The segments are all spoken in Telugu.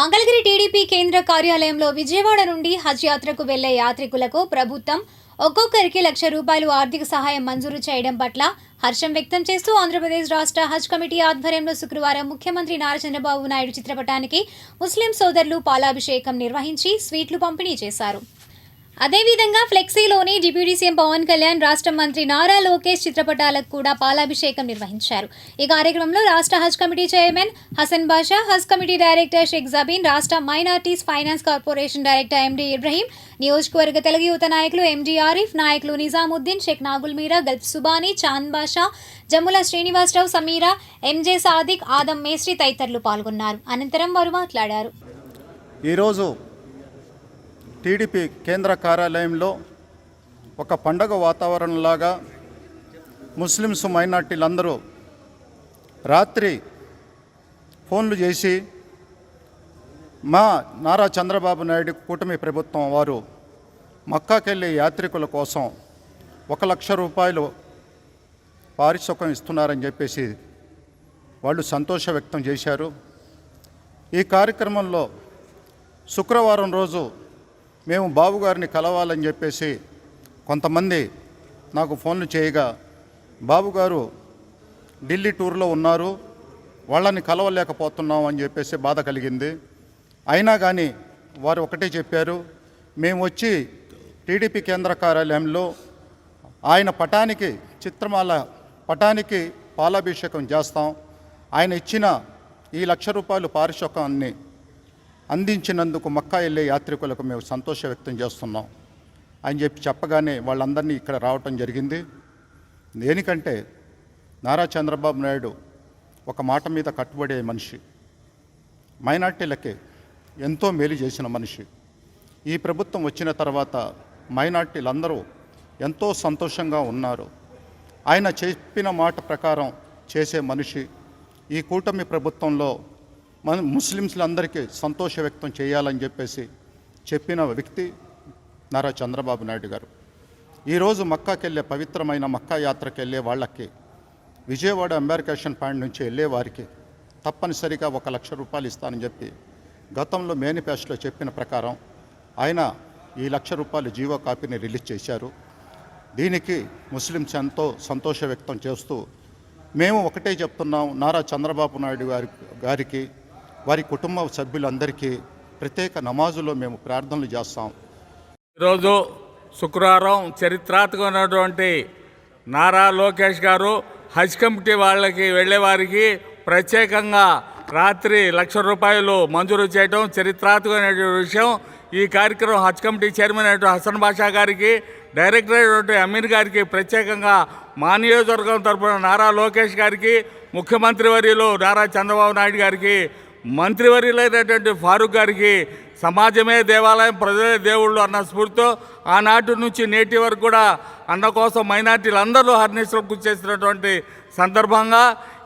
మంగళగిరి టీడీపీ కేంద్ర కార్యాలయంలో విజయవాడ నుండి హజ్ యాత్రకు వెళ్లే యాత్రికులకు ప్రభుత్వం ఒక్కొక్కరికి ₹1,00,000 ఆర్థిక సహాయం మంజూరు చేయడం పట్ల హర్షం వ్యక్తం చేస్తూ ఆంధ్రప్రదేశ్ రాష్ట్ర హజ్ కమిటీ ఆధ్వర్యంలో శుక్రవారం ముఖ్యమంత్రి నారా చంద్రబాబు నాయుడు చిత్రపటానికి ముస్లిం సోదరులు పాలాభిషేకం నిర్వహించి స్వీట్లు పంపిణీ చేశారు. అదేవిధంగా ఫ్లెక్సీలోని డిప్యూటీ సీఎం పవన్ కళ్యాణ్, రాష్ట్ర మంత్రి నారా లోకేష్ చిత్రపటాలకు కూడా పాలాభిషేకం నిర్వహించారు. ఈ కార్యక్రమంలో రాష్ట్ర హజ్ కమిటీ చైర్మన్ హసన్ బాషా, హజ్ కమిటీ డైరెక్టర్ షేక్ జబీన్, రాష్ట్ర minorities finance corporation director MD Ibrahim, నియోజకవర్గ తెలుగు యువత నాయకులు ఎండి ఆరిఫ్, నాయకులు నిజాముద్దీన్, షేక్ నాగుల్ మీరా, గల్ఫ్ సుబానీ, చాంద్ బాషా, జమ్ముల శ్రీనివాసరావు, సమీరా, ఎంజే సాదిక్, ఆదం మేస్త్రి తదితరులు పాల్గొన్నారు. అనంతరం వారు మాట్లాడారు. ఈరోజు టీడీపీ కేంద్ర కార్యాలయంలో ఒక పండగ వాతావరణంలాగా ముస్లిమ్స్ మైనార్టీలందరూ రాత్రి ఫోన్లు చేసి మా నారా చంద్రబాబు నాయుడు కూటమి ప్రభుత్వం వారు మక్కాకెళ్ళే యాత్రికుల కోసం ₹1,00,000 పారితోషికం ఇస్తున్నారని చెప్పేసి వాళ్ళు సంతోష వ్యక్తం చేశారు. ఈ కార్యక్రమంలో శుక్రవారం రోజు మేము బాబుగారిని కలవాలని చెప్పేసి కొంతమంది నాకు ఫోన్లు చేయగా, బాబుగారు ఢిల్లీ టూర్లో ఉన్నారు, వాళ్ళని కలవలేకపోతున్నాం అని చెప్పేసి బాధ కలిగింది. అయినా కానీ వారు ఒకటే చెప్పారు, మేము వచ్చి టీడీపీ కేంద్ర కార్యాలయంలో ఆయన పటానికి పటానికి పాలాభిషేకం చేస్తాం, ఆయన ఇచ్చిన ఈ ₹1,00,000 పారితోషికాన్ని అందించినందుకు మక్కా వెళ్ళే యాత్రికులకు మేము సంతోష వ్యక్తం చేస్తున్నాం అని చెప్పగానే వాళ్ళందరినీ ఇక్కడ రావటం జరిగింది. దేనికంటే నారా చంద్రబాబు నాయుడు ఒక మాట మీద కట్టుబడే మనిషి, మైనార్టీలకి ఎంతో మేలు చేసిన మనిషి. ఈ ప్రభుత్వం వచ్చిన తర్వాత మైనార్టీలందరూ ఎంతో సంతోషంగా ఉన్నారు. ఆయన చెప్పిన మాట ప్రకారం చేసే మనిషి. ఈ కూటమి ప్రభుత్వంలో ముస్లింస్లందరికీ సంతోష వ్యక్తం చేయాలని చెప్పేసి చెప్పిన వ్యక్తి నారా చంద్రబాబు నాయుడు గారు. ఈరోజు మక్కాకెళ్ళే పవిత్రమైన మక్కా యాత్రకు వెళ్ళే వాళ్ళకి, విజయవాడ ఎంబార్కేషన్ పాయింట్ నుంచి వెళ్ళే వారికి తప్పనిసరిగా ₹1,00,000 ఇస్తానని చెప్పి గతంలో మేనిఫెస్టోలో చెప్పిన ప్రకారం ఆయన ఈ ₹1,00,000 జీవో కాపీని రిలీజ్ చేశారు. దీనికి ముస్లింస్ ఎంతో సంతోష వ్యక్తం చేస్తూ మేము ఒకటే చెప్తున్నాం, నారా చంద్రబాబు నాయుడు గారికి వారి కుటుంబ సభ్యులందరికీ ప్రత్యేక నమాజులో మేము ప్రార్థనలు చేస్తాం. ఈరోజు శుక్రవారం చరిత్రాత్మకమైనటువంటి నారా లోకేష్ గారు హజ్ కమిటీ వాళ్ళకి వెళ్ళే వారికి ప్రత్యేకంగా రాత్రి ₹1,00,000 మంజూరు చేయడం చరిత్రాత్మకమైన విషయం. ఈ కార్యక్రమం హజ్ కమిటీ చైర్మన్ అయినటువంటి హసన్ బాషా గారికి, డైరెక్టర్ అయినటువంటి అమీన్ గారికి, ప్రత్యేకంగా మా నియోజకవర్గం తరఫున నారా లోకేష్ గారికి, ముఖ్యమంత్రి వర్యులు నారా చంద్రబాబు నాయుడు గారికి, మంత్రివర్యులైనటువంటి ఫారూక్ గారికి, సమాజమే దేవాలయం, ప్రజలే దేవుళ్ళు అన్న స్ఫూర్తితో ఆనాటి నుంచి నేటి వరకు కూడా అన్న కోసం మైనార్టీలు అందరూ హర్నిశలు కృషి చేసినటువంటి సందర్భంగా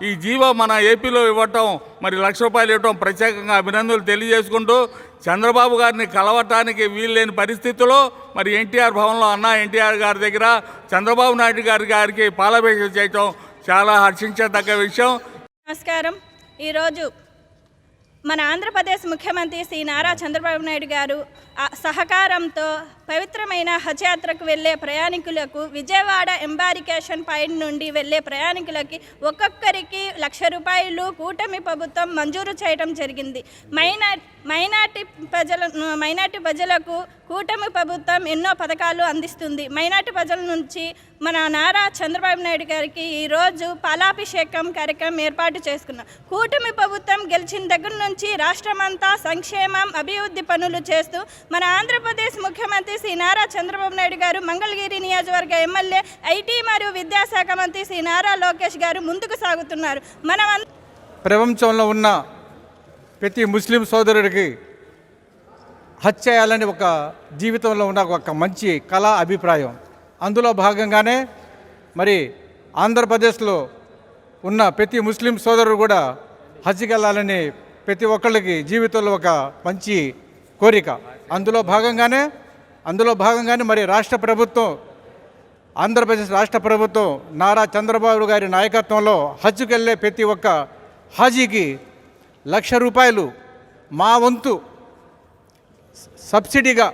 ఈ జీవో మన ఏపీలో ఇవ్వటం, మరి ₹1,00,000 ఇవ్వటం ప్రత్యేకంగా అభినందనలు తెలియజేసుకుంటూ, చంద్రబాబు గారిని కలవటానికి వీల్లేని పరిస్థితుల్లో మరి ఎన్టీఆర్ భవన్లో ఎన్టీఆర్ గారి దగ్గర చంద్రబాబు నాయుడు గారికి పాలాభిషేకం చేయటం చాలా హర్షించదగ్గ విషయం. నమస్కారం. ఈరోజు మన ఆంధ్రప్రదేశ్ ముఖ్యమంత్రి శ్రీ నారా చంద్రబాబు నాయుడు గారు సహకారంతో పవిత్రమైన హజ్ యాత్రకు వెళ్ళే ప్రయాణికులకు, విజయవాడ ఎంబారికేషన్ పాయింట్ నుండి వెళ్ళే ప్రయాణికులకి ఒక్కొక్కరికి ₹1,00,000 కూటమి ప్రభుత్వం మంజూరు చేయడం జరిగింది. మైనార్టీ ప్రజలకు కూటమి ప్రభుత్వం ఎన్నో పథకాలు అందిస్తుంది. మైనార్టీ ప్రజల నుంచి మన నారా చంద్రబాబు నాయుడు గారికి ఈరోజు పాలాభిషేకం కార్యక్రమం ఏర్పాటు చేసుకున్నాం. కూటమి ప్రభుత్వం గెలిచిన దగ్గర నుంచి రాష్ట్రమంతా సంక్షేమం, అభివృద్ధి పనులు చేస్తూ మన ఆంధ్రప్రదేశ్ ముఖ్యమంత్రి శ్రీ నారా చంద్రబాబు నాయుడు గారు, మంగళగిరి నియోజకవర్గ ఎమ్మెల్యే, ఐటీ మరియు విద్యాశాఖ మంత్రి శ్రీ నారా లోకేష్ గారు ముందుకు సాగుతున్నారు. ప్రపంచంలో ఉన్న ప్రతి ముస్లిం సోదరుడికి హజ్ చేయాలని ఒక జీవితంలో ఉన్న ఒక మంచి కళా అభిప్రాయం. అందులో భాగంగానే మరి ఆంధ్రప్రదేశ్లో ఉన్న ప్రతి ముస్లిం సోదరుడు కూడా హజ్కి వెళ్ళాలని ప్రతి ఒక్కళ్ళకి జీవితంలో ఒక మంచి కోరిక. అందులో భాగంగానే మరి ఆంధ్రప్రదేశ్ రాష్ట్ర ప్రభుత్వం నారా చంద్రబాబు గారి నాయకత్వంలో హజ్కి వెళ్ళే ప్రతి ఒక్క హాజీకి ₹1,00,000 మా వంతు సబ్సిడీగా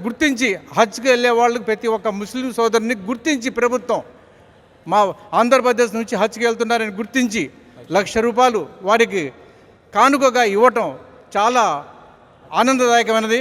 గుర్తించి హజ్కి వెళ్ళే వాళ్ళకి ప్రతి ఒక్క ముస్లిం సోదరుని గుర్తించి ప్రభుత్వం మా ఆంధ్రప్రదేశ్ నుంచి హజ్కి వెళ్తున్నారని గుర్తించి ₹1,00,000 వారికి కానుకగా ఇవ్వటం చాలా ఆనందదాయకమైనది.